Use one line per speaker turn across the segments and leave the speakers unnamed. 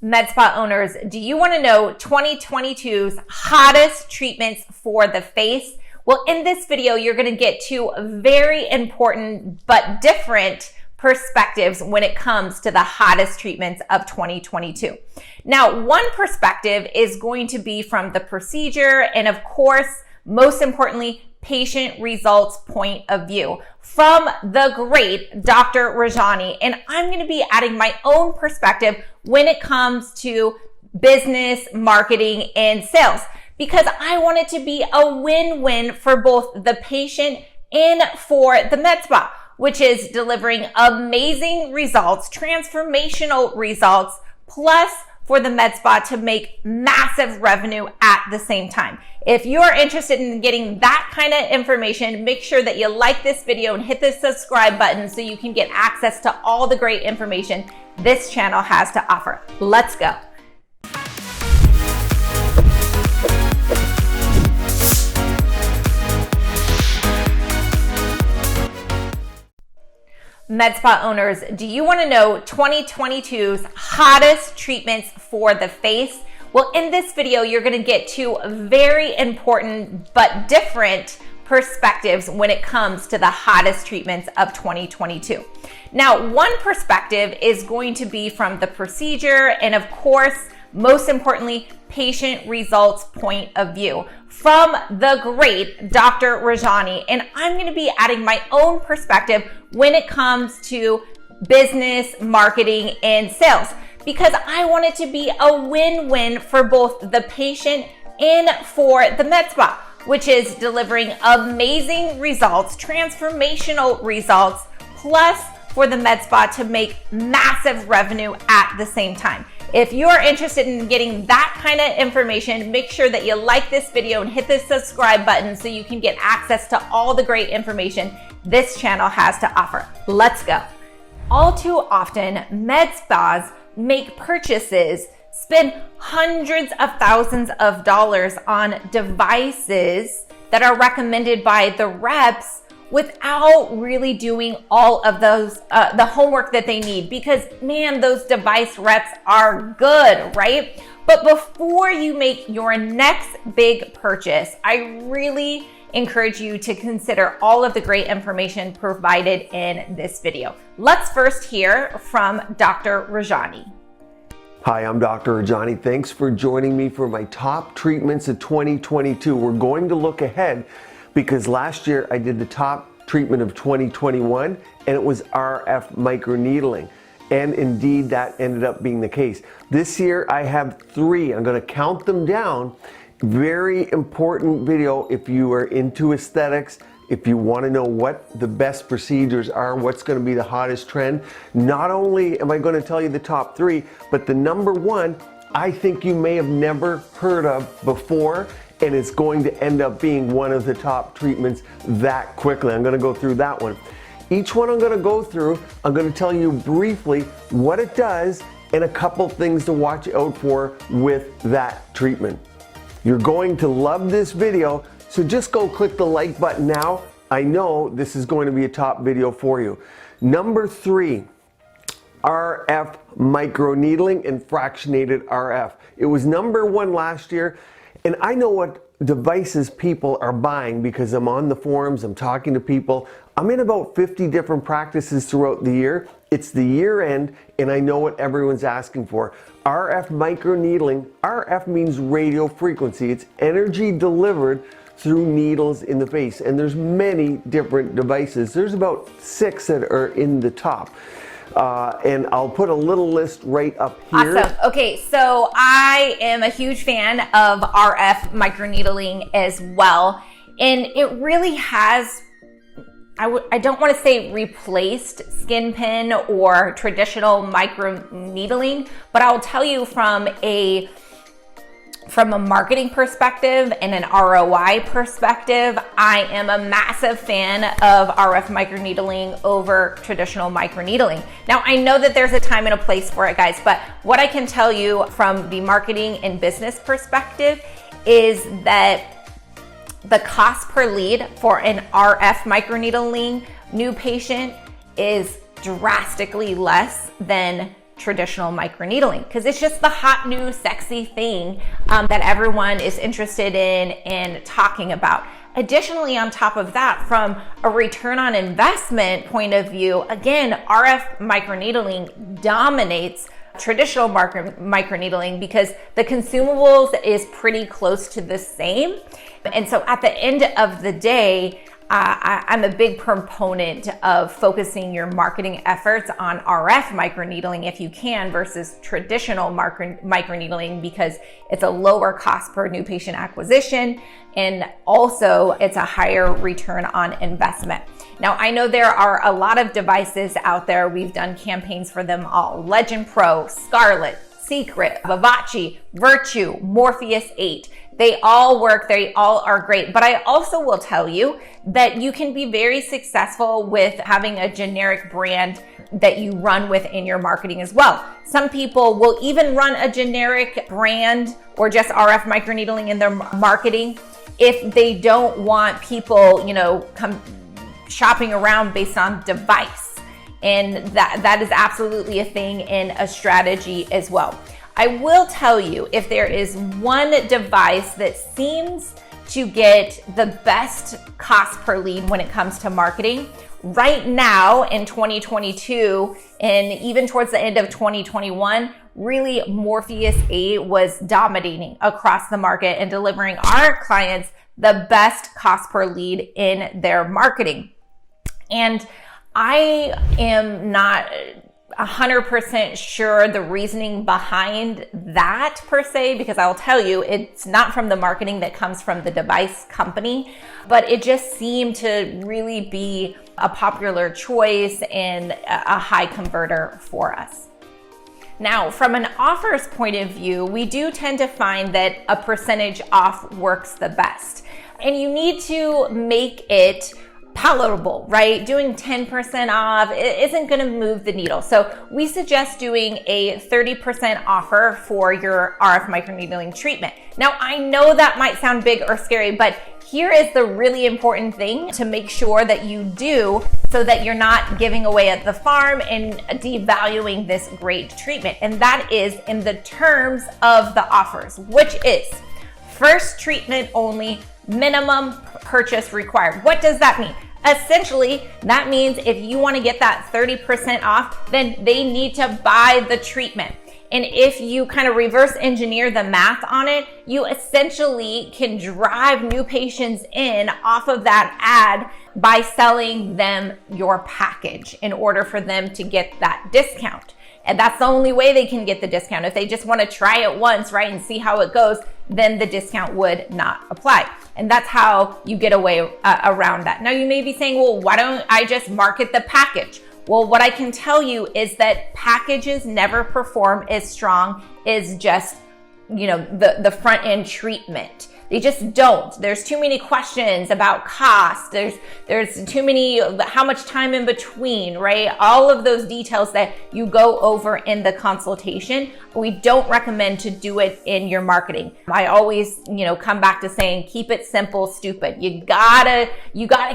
Med spa owners, do you want to know 2022's hottest treatments for the face? Well, in this video, you're going to get two very important but different perspectives when it comes to the hottest treatments of 2022. Now, one perspective is going to be from the procedure and, of course, most importantly, patient results point of view from the great Dr. Rajani. And I'm going to be adding my own perspective when it comes to business, marketing, and sales, because I want it to be a win-win for both the patient and for the med spa, which is delivering amazing results, transformational results, plus for the med spa to make massive revenue at the same time. If you're interested in getting that kind of information, make sure that you like this video and hit the subscribe button so you can get access to all the great information this channel has to offer. Let's go. Med spa owners, do you want to know 2022's hottest treatments for the face? Well, in this video, you're going to get two very important but different perspectives when it comes to the hottest treatments of 2022. Now, one perspective is going to be from the procedure and, of course, most importantly, patient results point of view from the great Dr. Rajani. And I'm going to be adding my own perspective when it comes to business, marketing, and sales, because I want it to be a win-win for both the patient and for the med spa, which is delivering amazing results, transformational results, plus for the med spa to make massive revenue at the same time. If you're interested in getting that kind of information, make sure that you like this video and hit the subscribe button so you can get access to all the great information this channel has to offer. Let's go. All too often, med spas make purchases, spend hundreds of thousands of dollars on devices that are recommended by the reps without really doing all of those, the homework that they need, because man, those device reps are good, right? But before you make your next big purchase, I really encourage you to consider all of the great information provided in this video. Let's first hear from Dr. Rajani.
Hi, I'm Dr. Rajani. Thanks for joining me for my top treatments of 2022. We're going to look ahead because last year I did the top treatment of 2021 and it was RF Microneedling. And indeed that ended up being the case. This year I have three. I'm going to count them down. Very important video if you are into aesthetics, if you want to know what the best procedures are, what's going to be the hottest trend. Not only am I going to tell you the top three, but the number one I think you may have never heard of before, and it's going to end up being one of the top treatments that quickly. I'm going to go through that one. Each one I'm going to go through, I'm going to tell you briefly what it does and a couple things to watch out for with that treatment. You're going to love this video, so just go click the like button now. I know this is going to be a top video for you. Number three, RF Microneedling and fractionated RF. It was number one last year, and I know what devices people are buying because I'm on the forums, I'm talking to people. I'm in about 50 different practices throughout the year. It's the year end, and I know what everyone's asking for. RF Microneedling, RF means radio frequency. It's energy delivered through needles in the face, and there's many different devices. There's about 6 that are in the top. And I'll put a little list right up here.
Awesome. Okay, so I am a huge fan of RF microneedling as well. And it really has, I don't want to say replaced skin pin or traditional microneedling, but I'll tell you from a marketing perspective and an ROI perspective, I am a massive fan of RF microneedling over traditional microneedling. Now, I know that there's a time and a place for it, guys, but what I can tell you from the marketing and business perspective is that the cost per lead for an RF microneedling new patient is drastically less than traditional microneedling, because it's just the hot new sexy thing that everyone is interested in and talking about. Additionally, on top of that, from a return on investment point of view, again, RF microneedling dominates traditional microneedling because the consumables is pretty close to the same. And so at the end of the day, I'm a big proponent of focusing your marketing efforts on RF microneedling if you can versus traditional microneedling, because it's a lower cost per new patient acquisition, and also it's a higher return on investment. Now, I know there are a lot of devices out there. We've done campaigns for them all: Legend Pro, Scarlett, Secret, Voucher, Virtue, Morpheus 8. They all work, they all are great. But I also will tell you that you can be very successful with having a generic brand that you run with in your marketing as well. Some people will even run a generic brand or just RF microneedling in their marketing if they don't want people, come shopping around based on device. And that is absolutely a thing in a strategy as well. I will tell you, if there is one device that seems to get the best cost per lead when it comes to marketing, right now in 2022 and even towards the end of 2021, really Morpheus 8 was dominating across the market and delivering our clients the best cost per lead in their marketing. And I am not 100% sure the reasoning behind that per se, because I'll tell you, it's not from the marketing that comes from the device company, but it just seemed to really be a popular choice and a high converter for us. Now, from an offers point of view, we do tend to find that a percentage off works the best, and you need to make it palatable, right? Doing 10% off isn't going to move the needle. So we suggest doing a 30% offer for your RF microneedling treatment. Now, I know that might sound big or scary, but here is the really important thing to make sure that you do, so that you're not giving away at the farm and devaluing this great treatment. And that is in the terms of the offers, which is first treatment only, minimum purchase required. What does that mean? Essentially, that means if you want to get that 30% off, then they need to buy the treatment. And if you kind of reverse engineer the math on it, you essentially can drive new patients in off of that ad by selling them your package in order for them to get that discount. And that's the only way they can get the discount. If they just want to try it once, right, and see how it goes, then the discount would not apply. And that's how you get away around that. Now, you may be saying, well, why don't I just market the package? Well, what I can tell you is that packages never perform as strong as just, the front end treatment. They just don't. There's too many questions about cost. There's too many, how much time in between, right? All of those details that you go over in the consultation, we don't recommend to do it in your marketing. I always, come back to saying, keep it simple, stupid. You gotta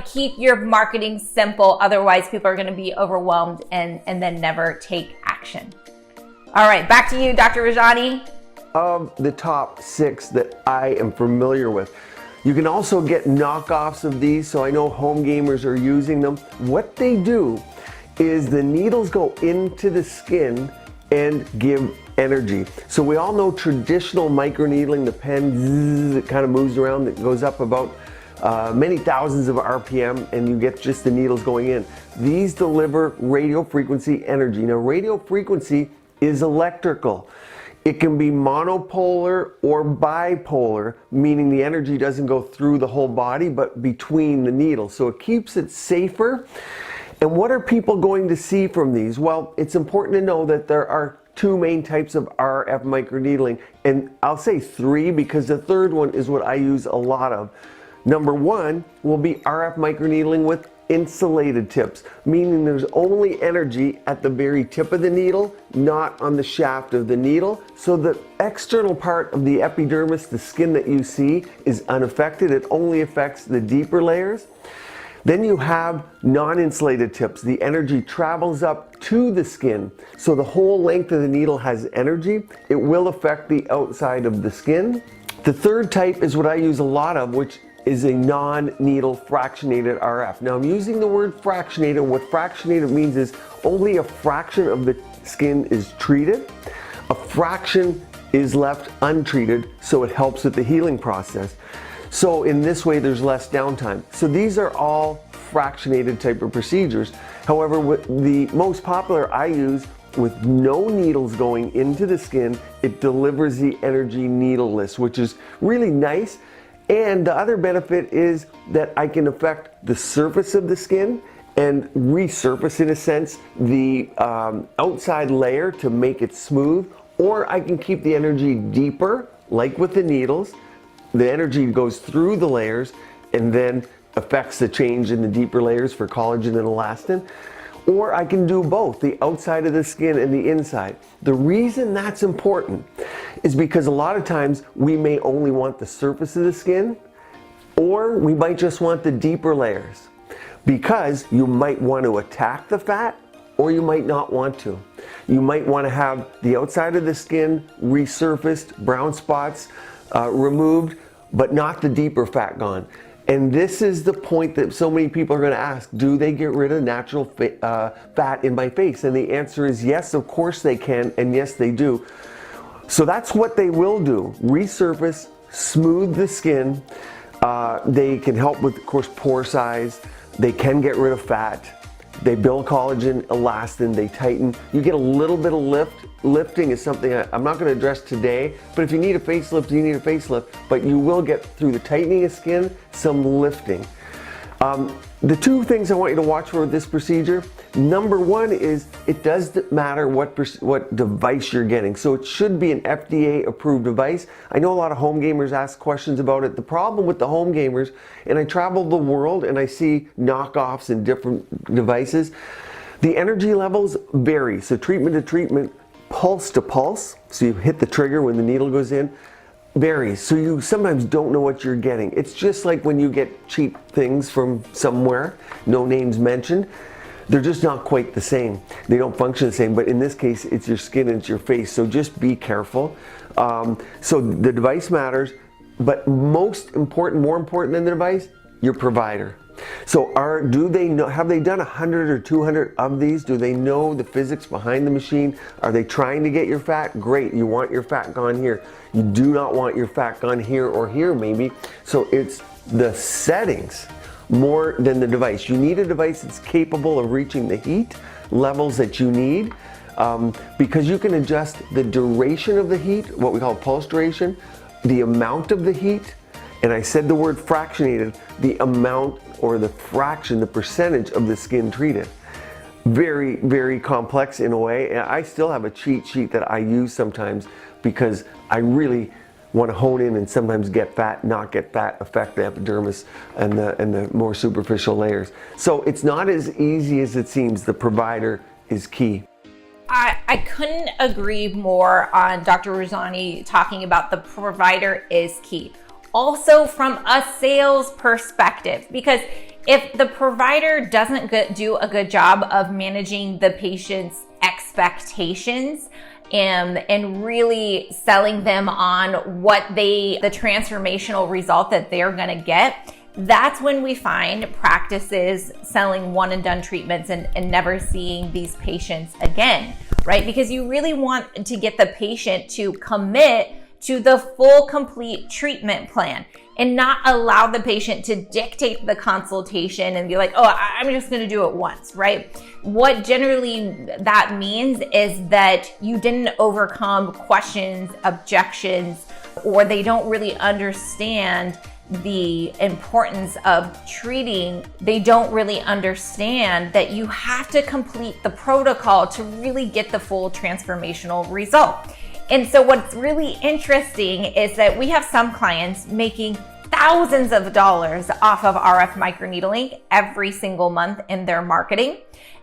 keep your marketing simple. Otherwise, people are gonna be overwhelmed and then never take action. All right, back to you, Dr. Rajani.
Of the top 6 that I am familiar with. You can also get knockoffs of these, so I know home gamers are using them. What they do is the needles go into the skin and give energy. So we all know traditional microneedling, the pen, it kind of moves around, it goes up about many thousands of RPM, and you get just the needles going in. These deliver radio frequency energy. Now, radio frequency is electrical. It can be monopolar or bipolar, meaning the energy doesn't go through the whole body, but between the needles. So it keeps it safer. And what are people going to see from these? Well, it's important to know that there are 2 main types of RF microneedling, and I'll say 3 because the third one is what I use a lot of. Number 1 will be RF microneedling with insulated tips, meaning there's only energy at the very tip of the needle, not on the shaft of the needle. So the external part of the epidermis, the skin that you see, is unaffected. It only affects the deeper layers. Then you have non-insulated tips. The energy travels up to the skin. So the whole length of the needle has energy. It will affect the outside of the skin. The third type is what I use a lot of, which is a non-needle fractionated RF. Now I'm using the word fractionated. What fractionated means is only a fraction of the skin is treated. A fraction is left untreated, so it helps with the healing process. So in this way, there's less downtime. So these are all fractionated type of procedures. However, the most popular I use with no needles going into the skin, it delivers the energy needleless, which is really nice. And the other benefit is that I can affect the surface of the skin and resurface, in a sense, the outside layer to make it smooth, or I can keep the energy deeper, like with the needles. The energy goes through the layers and then affects the change in the deeper layers for collagen and elastin. Or I can do both, the outside of the skin and the inside. The reason that's important is because a lot of times we may only want the surface of the skin, or we might just want the deeper layers, because you might want to attack the fat, or you might not want to. You might want to have the outside of the skin resurfaced, brown spots removed, but not the deeper fat gone. And this is the point that so many people are going to ask, do they get rid of natural fat in my face? And the answer is yes, of course they can, and yes they do. So that's what they will do. Resurface, smooth the skin. They can help with, of course, pore size. They can get rid of fat. They build collagen, elastin, they tighten. You get a little bit of lift. Lifting is something I'm not going to address today, but if you need a facelift, you need a facelift, but you will get, through the tightening of skin, some lifting. The two things I want you to watch for this procedure, number one is it doesn't matter what device you're getting. So it should be an FDA approved device. I know a lot of home gamers ask questions about it. The problem with the home gamers, and I travel the world and I see knockoffs and different devices, the energy levels vary. So treatment to treatment, pulse to pulse, so you hit the trigger when the needle goes in, varies. So you sometimes don't know what you're getting. It's just like when you get cheap things from somewhere, no names mentioned, they're just not quite the same. They don't function the same, but in this case, it's your skin and it's your face, so just be careful. So the device matters, but most important, more important than the device, your provider. So do they know, have they done 100 or 200 of these? Do they know the physics behind the machine? Are they trying to get your fat? Great, you want your fat gone here. You do not want your fat gone here or here maybe. So it's the settings more than the device. You need a device that's capable of reaching the heat levels that you need, because you can adjust the duration of the heat, what we call pulse duration, the amount of the heat, and I said the word fractionated, the amount or the fraction, the percentage of the skin treated. Very, very complex in a way. And I still have a cheat sheet that I use sometimes because I really want to hone in and sometimes get fat, not get fat, affect the epidermis and the more superficial layers. So it's not as easy as it seems. The provider is key.
I couldn't agree more on Dr. Rajani talking about the provider is key. Also from a sales perspective, because if the provider doesn't do a good job of managing the patient's expectations and really selling them on what the transformational result that they're going to get, that's when we find practices selling one and done treatments and never seeing these patients again, right? Because you really want to get the patient to commit to the full complete treatment plan and not allow the patient to dictate the consultation and be like, oh, I'm just going to do it once, right? What generally that means is that you didn't overcome questions, objections, or they don't really understand the importance of treating. They don't really understand that you have to complete the protocol to really get the full transformational result. And so what's really interesting is that we have some clients making thousands of dollars off of RF microneedling every single month in their marketing.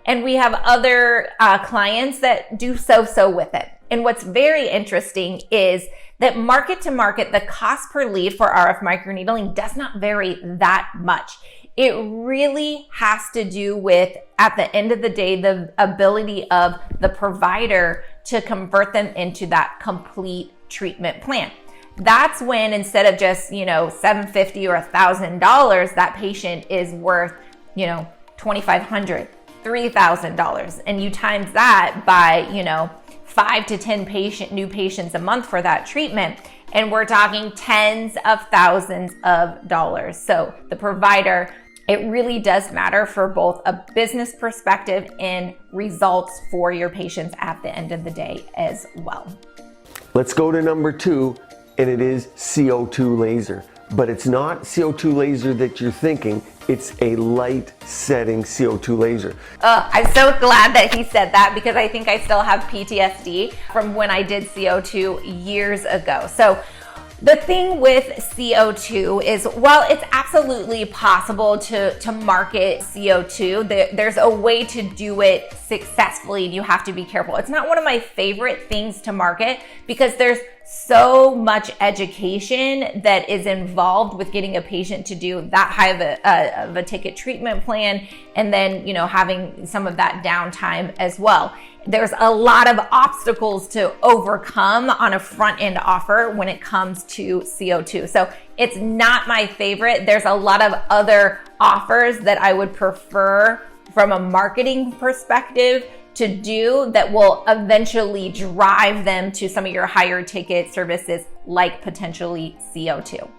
And we have other clients that do so with it. And what's very interesting is that market to market, the cost per lead for RF microneedling does not vary that much. It really has to do with, at the end of the day, the ability of the provider to convert them into that complete treatment plan. That's when, instead of just, $750 or $1,000, that patient is worth, $2,500, $3,000. And you times that by, 5 to 10 new patients a month for that treatment. And we're talking tens of thousands of dollars. So the provider, it really does matter for both a business perspective and results for your patients at the end of the day as well.
Let's go to number 2, and it is CO2 laser. But it's not CO2 laser that you're thinking. It's a light setting CO2 laser.
I'm so glad that he said that, because I think I still have PTSD from when I did CO2 years ago. So the thing with CO2 is, while it's absolutely possible to market CO2, there's a way to do it successfully, and you have to be careful. It's not one of my favorite things to market, because there's so much education that is involved with getting a patient to do that high of a ticket treatment plan, and then having some of that downtime as well. There's a lot of obstacles to overcome on a front end offer when it comes to CO2. So it's not my favorite. There's a lot of other offers that I would prefer from a marketing perspective to do that will eventually drive them to some of your higher ticket services, like potentially CO2.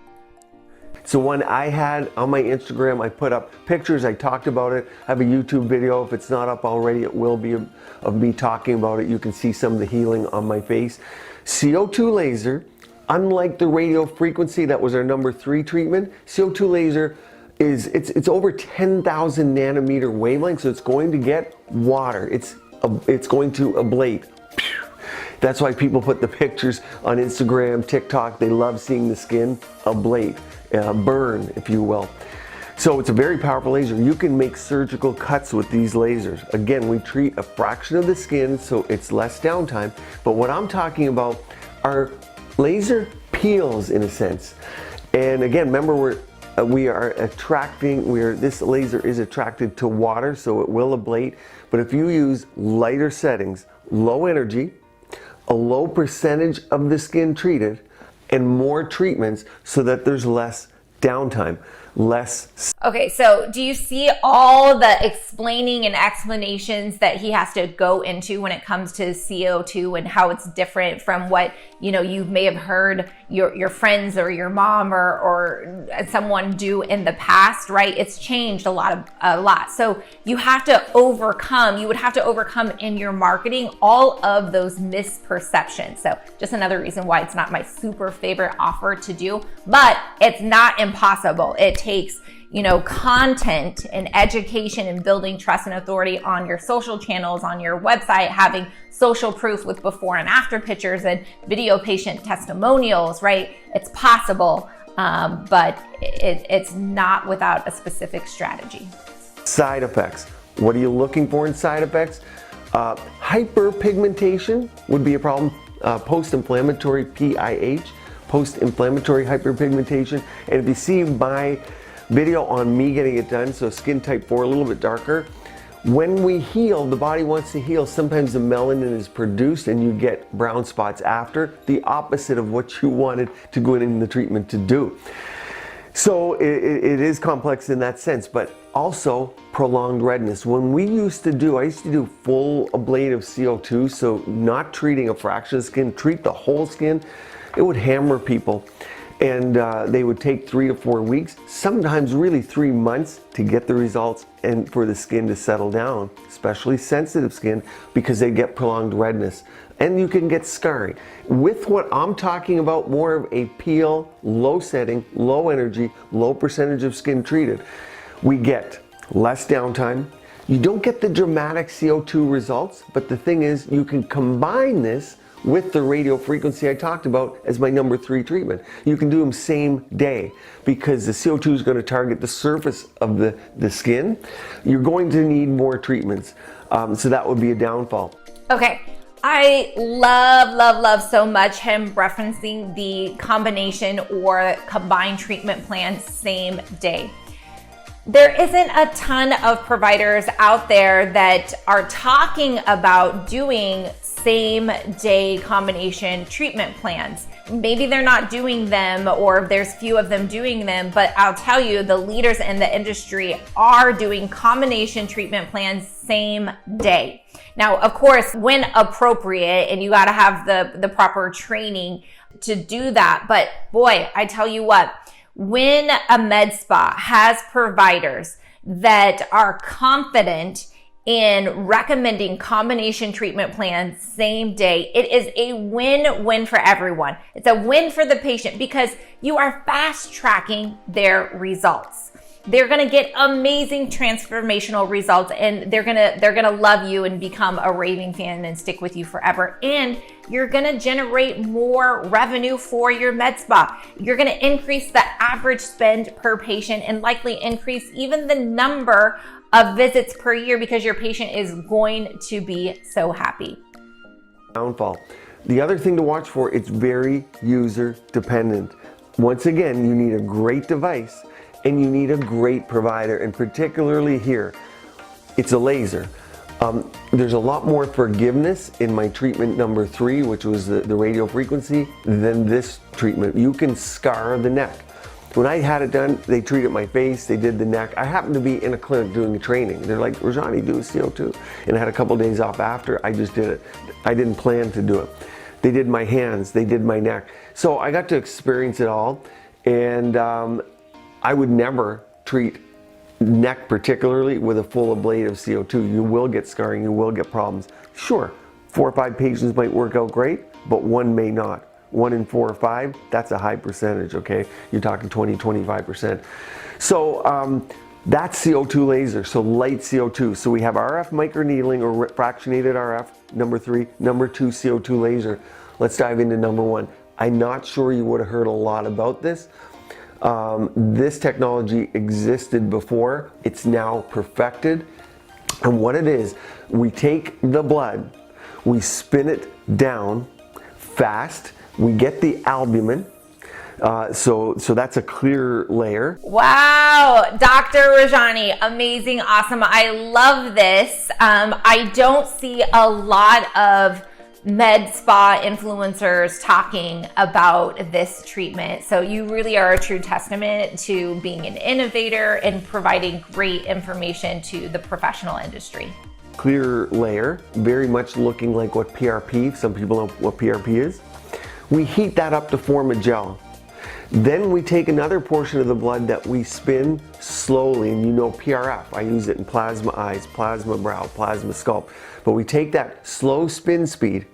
So one I had on my Instagram, I put up pictures, I talked about it. I have a YouTube video. If it's not up already, it will be, of me talking about it. You can see some of the healing on my face. CO2 laser, unlike the radio frequency, that was our number 3 treatment, CO2 laser it's over 10,000 nanometer wavelength, so it's going to get water. It's going to ablate. That's why people put the pictures on Instagram, TikTok. They love seeing the skin ablate, burn, if you will. So it's a very powerful laser. You can make surgical cuts with these lasers. Again, we treat a fraction of the skin, so it's less downtime. But what I'm talking about are laser peels, in a sense. And again, remember, this laser is attracted to water, so it will ablate. But if you use lighter settings, low energy, a low percentage of the skin treated, and more treatments, so that there's less downtime, less.
Okay, so do you see all the explaining and explanations that he has to go into when it comes to CO2 and how it's different from what you may have heard your friends or your mom or someone do in the past, right? It's changed a lot. So you would have to overcome in your marketing all of those misperceptions. So just another reason why it's not my super favorite offer to do, but it's not impossible. It takes content and education and building trust and authority on your social channels, on your website, having social proof with before and after pictures and video patient testimonials, right? It's possible, but it's not without a specific strategy.
Side effects. What are you looking for in side effects? Hyperpigmentation would be a problem. Post-inflammatory PIH, post-inflammatory hyperpigmentation. And if you see my video on me getting it done, so skin type 4, a little bit darker, when we heal, the body wants to heal, sometimes the melanin is produced and you get brown spots after, the opposite of what you wanted to go in the treatment to do. So it is complex in that sense, but also prolonged redness. When I used to do full ablative CO2, so not treating a fraction of the skin, treat the whole skin. It would hammer people, and they would take 3 to 4 weeks, sometimes really 3 months to get the results and for the skin to settle down, especially sensitive skin, because they get prolonged redness. And you can get scarring. With what I'm talking about, more of a peel, low setting, low energy, low percentage of skin treated, we get less downtime. You don't get the dramatic CO2 results, but the thing is, you can combine this with the radio frequency I talked about as my number 3 treatment. You can do them same day, because the CO2 is going to target the surface of the skin. You're going to need more treatments, so that would be a downfall.
Okay. I love so much him referencing the combination or combined treatment plan same day. There isn't a ton of providers out there that are talking about doing same day combination treatment plans. Maybe they're not doing them, or there's few of them doing them, but I'll tell you, the leaders in the industry are doing combination treatment plans same day. Now, of course, when appropriate, and you got to have the proper training to do that. But boy, I tell you what, when a med spa has providers that are confident in recommending combination treatment plans same day, it is a win-win for everyone. It's a win for the patient because you are fast tracking their results. They're going to get amazing transformational results, and they're going to love you and become a raving fan and stick with you forever. And you're going to generate more revenue for your med spa. You're going to increase the average spend per patient and likely increase even the number of visits per year because your patient is going to be so happy.
Downfall. The other thing to watch for, it's very user dependent. Once again, you need a great device and you need a great provider, and particularly here, it's a laser. There's a lot more forgiveness in my treatment number 3, which was the radio frequency, than this treatment. You can scar the neck. When I had it done, they treated my face, they did the neck. I happened to be in a clinic doing a training. They're like, Rajani, do a CO2. And I had a couple days off after, I just did it. I didn't plan to do it. They did my hands, they did my neck. So I got to experience it all, and I would never treat neck particularly with a full ablation of CO2. You will get scarring, you will get problems. Sure, 4 or 5 patients might work out great, but one may not. 1 in 4 or 5, that's a high percentage, okay? You're talking 20, 25%. So that's CO2 laser, so light CO2. So we have RF microneedling or fractionated RF, number 3, number 2 CO2 laser. Let's dive into number 1. I'm not sure you would have heard a lot about this. This technology existed before, it's now perfected. And what it is, we take the blood, we spin it down fast, we get the albumin, so that's a clear layer.
Wow, Dr. Rajani, amazing, awesome. I love this. I don't see a lot of med spa influencers talking about this treatment. So you really are a true testament to being an innovator and providing great information to the professional industry.
Clear layer, very much looking like what PRP, some people know what PRP is. We heat that up to form a gel. Then we take another portion of the blood that we spin slowly, and you know PRF, I use it in plasma eyes, plasma brow, plasma scalp. But we take that slow spin speed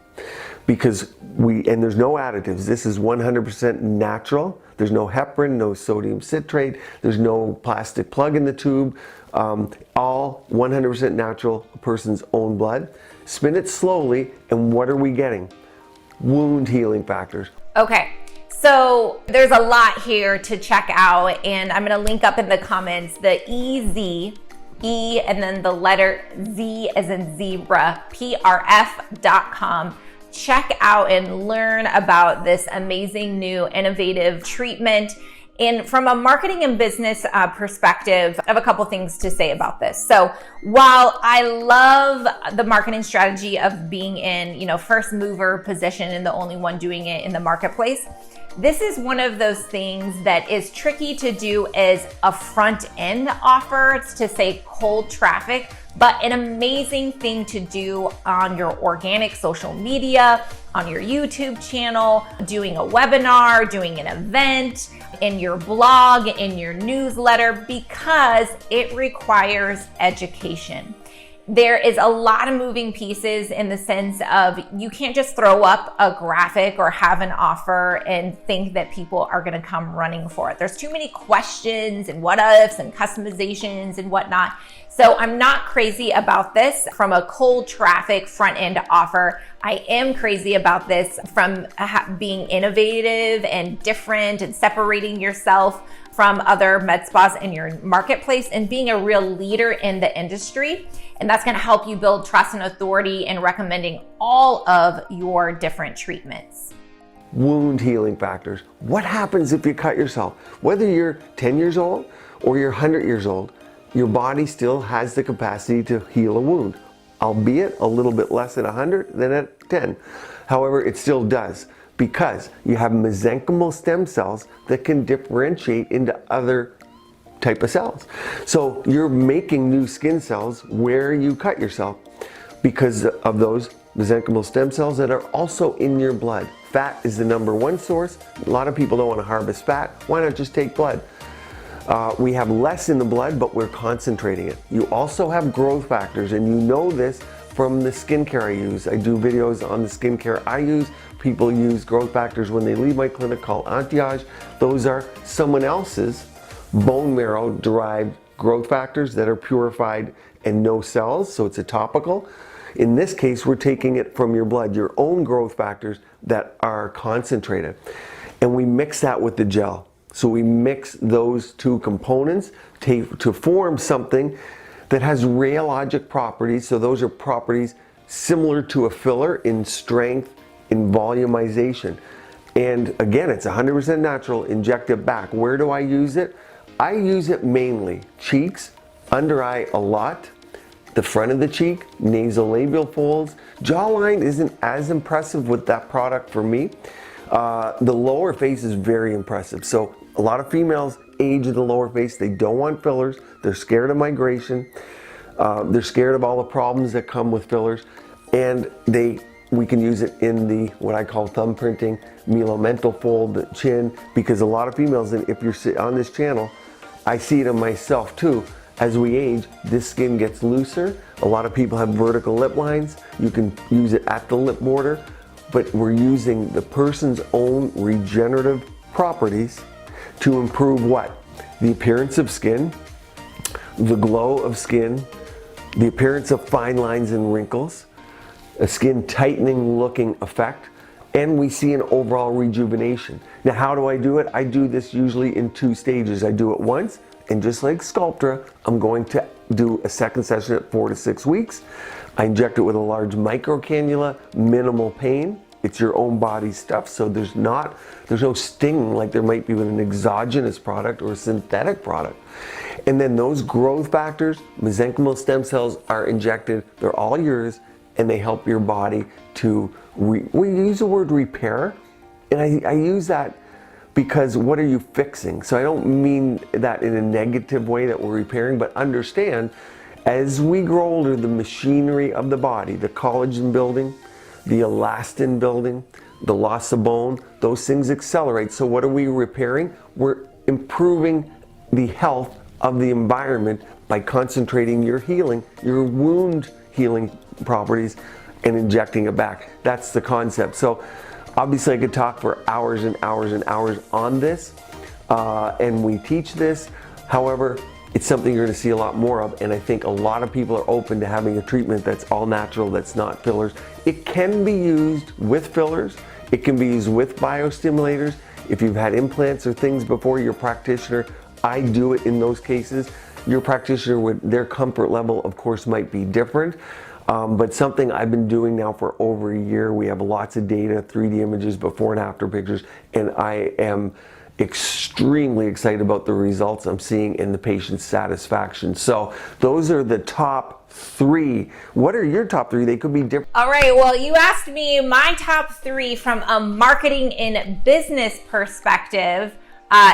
because and there's no additives. This is 100% natural. There's no heparin, no sodium citrate, there's no plastic plug in the tube. All 100% natural, a person's own blood. Spin it slowly, and what are we getting? Wound healing factors.
Okay, so there's a lot here to check out, and I'm going to link up in the comments the E and then the letter Z as in zebra, PRF.com. Check out and learn about this amazing new innovative treatment. And from a marketing and business perspective, I have a couple things to say about this. So while I love the marketing strategy of being in, first mover position and the only one doing it in the marketplace, this is one of those things that is tricky to do as a front end offer. It's to say cold traffic, but an amazing thing to do on your organic social media, on your YouTube channel, doing a webinar, doing an event, in your blog, in your newsletter, because it requires education. There is a lot of moving pieces in the sense of you can't just throw up a graphic or have an offer and think that people are going to come running for it. There's too many questions and what ifs and customizations and whatnot. So I'm not crazy about this from a cold traffic front end offer. I am crazy about this from being innovative and different and separating yourself from other med spas in your marketplace and being a real leader in the industry. And that's going to help you build trust and authority in recommending all of your different treatments.
Wound healing factors. What happens if you cut yourself? Whether you're 10 years old or you're 100 years old, your body still has the capacity to heal a wound, albeit a little bit less at 100 than at 10. However, it still does, because you have mesenchymal stem cells that can differentiate into other type of cells. So you're making new skin cells where you cut yourself because of those mesenchymal stem cells that are also in your blood. Fat is the #1 source. A lot of people don't want to harvest fat. Why not just take blood? We have less in the blood, but we're concentrating it. You also have growth factors, and you know this from the skincare I use. I do videos on the skincare I use. People use growth factors when they leave my clinic called anti-age. Those are someone else's bone marrow derived growth factors that are purified and no cells, so it's a topical. In this case, we're taking it from your blood, your own growth factors that are concentrated. And we mix that with the gel. So we mix those two components to form something that has rheologic properties. So those are properties similar to a filler in strength, in volumization. And again, it's 100% natural. Inject it back. Where do I use it? I use it mainly cheeks, under eye a lot, the front of the cheek, nasolabial folds. Jawline isn't as impressive with that product for me. The lower face is very impressive. So a lot of females age in the lower face. They don't want fillers. They're scared of migration. They're scared of all the problems that come with fillers. And we can use it in the, what I call thumbprinting, melomental fold, the chin, because a lot of females, and if you're on this channel, I see it in myself too. As we age, this skin gets looser. A lot of people have vertical lip lines. You can use it at the lip border, but we're using the person's own regenerative properties to improve what? The appearance of skin, the glow of skin, the appearance of fine lines and wrinkles, a skin tightening looking effect, and we see an overall rejuvenation. Now, how do I do it? I do this usually in 2 stages. I do it once, and just like Sculptra, I'm going to do a second session at 4 to 6 weeks. I inject it with a large micro cannula, minimal pain. It's your own body stuff, so there's no sting like there might be with an exogenous product or a synthetic product. And then those growth factors, mesenchymal stem cells are injected. They're all yours, and they help your body to, we use the word repair, and I use that because what are you fixing? So I don't mean that in a negative way that we're repairing, but understand, as we grow older, the machinery of the body, the collagen building, the elastin building, the loss of bone, those things accelerate. So what are we repairing? We're improving the health of the environment by concentrating your healing, your wound healing properties, and injecting it back. That's the concept. So obviously I could talk for hours and hours and hours on this, and we teach this. However, it's something you're going to see a lot more of, and I think a lot of people are open to having a treatment that's all natural, that's not fillers. It can be used with fillers. It can be used with biostimulators. If you've had implants or things before, your practitioner, I do it in those cases. Your practitioner, with their comfort level, of course, might be different. But something I've been doing now for over a year. We have lots of data, 3D images, before and after pictures, and I am extremely excited about the results I'm seeing in the patient's satisfaction. So those are the top 3. What are your top 3? They could be different.
All right, well, you asked me my top 3 from a marketing and business perspective.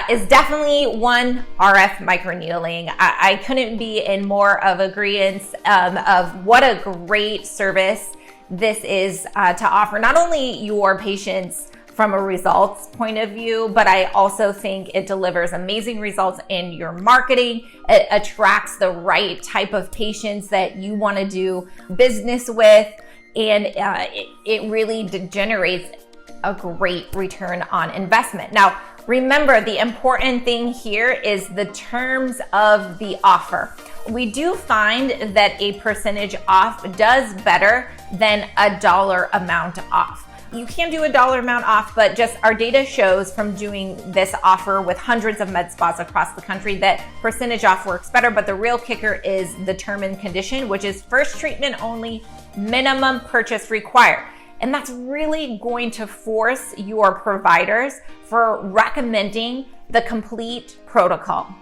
Is definitely 1, RF Microneedling. I couldn't be in more of agreement of what a great service this is to offer not only your patients from a results point of view, but I also think it delivers amazing results in your marketing. It attracts the right type of patients that you want to do business with, and it really generates a great return on investment. Now, remember, the important thing here is the terms of the offer. We do find that a percentage off does better than a dollar amount off. You can do a dollar amount off, but just our data shows from doing this offer with hundreds of med spas across the country that percentage off works better. But the real kicker is the term and condition, which is first treatment only, minimum purchase required. And that's really going to force your providers for recommending the complete protocol,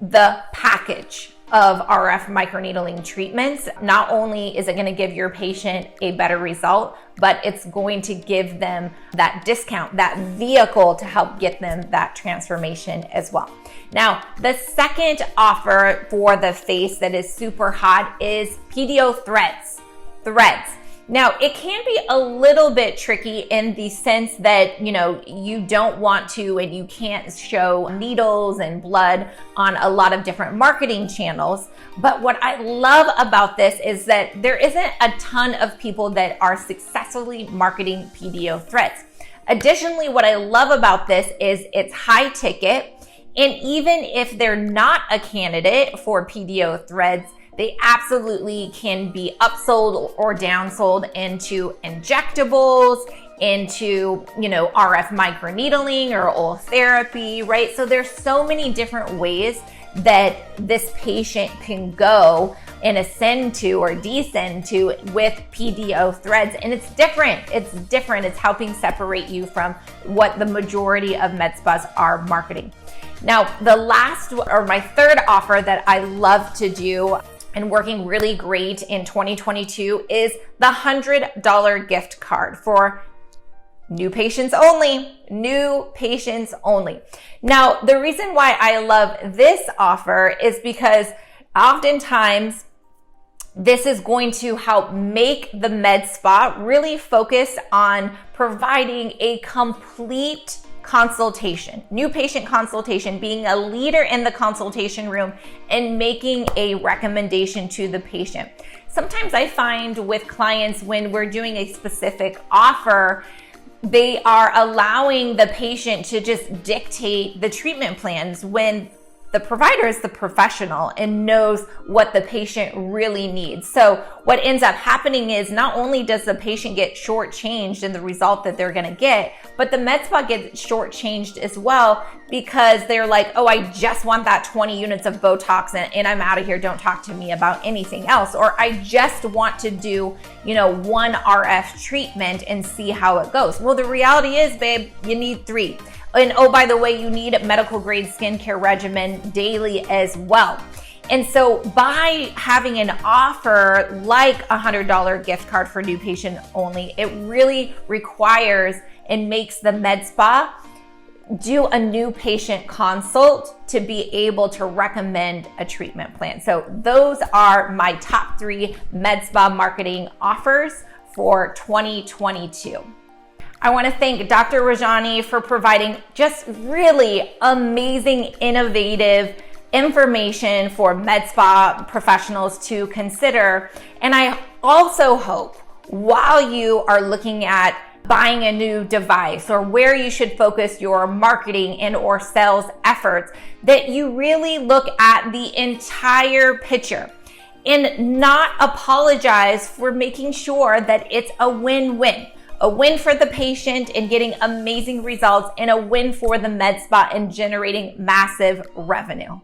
the package, of RF microneedling treatments. Not only is it going to give your patient a better result, but it's going to give them that discount, that vehicle to help get them that transformation as well. Now, the second offer for the face that is super hot is PDO Threads. Now, it can be a little bit tricky in the sense that, you don't want to and you can't show needles and blood on a lot of different marketing channels. But what I love about this is that there isn't a ton of people that are successfully marketing PDO Threads. Additionally, what I love about this is it's high ticket. And even if they're not a candidate for PDO Threads, they absolutely can be upsold or downsold into injectables, into, RF microneedling or oil therapy, right? So there's so many different ways that this patient can go and ascend to or descend to with PDO Threads. And it's different. It's helping separate you from what the majority of med spas are marketing. Now, my third offer that I love to do and working really great in 2022 is the $100 gift card for new patients only. Now, the reason why I love this offer is because oftentimes this is going to help make the med spa really focus on providing a complete consultation, new patient consultation, being a leader in the consultation room and making a recommendation to the patient. Sometimes I find with clients when we're doing a specific offer, they are allowing the patient to just dictate the treatment plans when the provider is the professional and knows what the patient really needs. So what ends up happening is not only does the patient get shortchanged in the result that they're going to get, but the med spa gets shortchanged as well because they're like, oh, I just want that 20 units of Botox and I'm out of here. Don't talk to me about anything else. Or I just want to do, one RF treatment and see how it goes. Well, the reality is, babe, you need 3. And oh, by the way, you need a medical grade skincare regimen daily as well. And so by having an offer like a $100 gift card for new patient only, it really requires and makes the med spa do a new patient consult to be able to recommend a treatment plan. So those are my top 3 med spa marketing offers for 2022. I want to thank Dr. Rajani for providing just really amazing, innovative information for med spa professionals to consider. And I also hope while you are looking at buying a new device or where you should focus your marketing and or sales efforts, that you really look at the entire picture and not apologize for making sure that it's a win-win. A win for the patient in getting amazing results and a win for the med spa in generating massive revenue.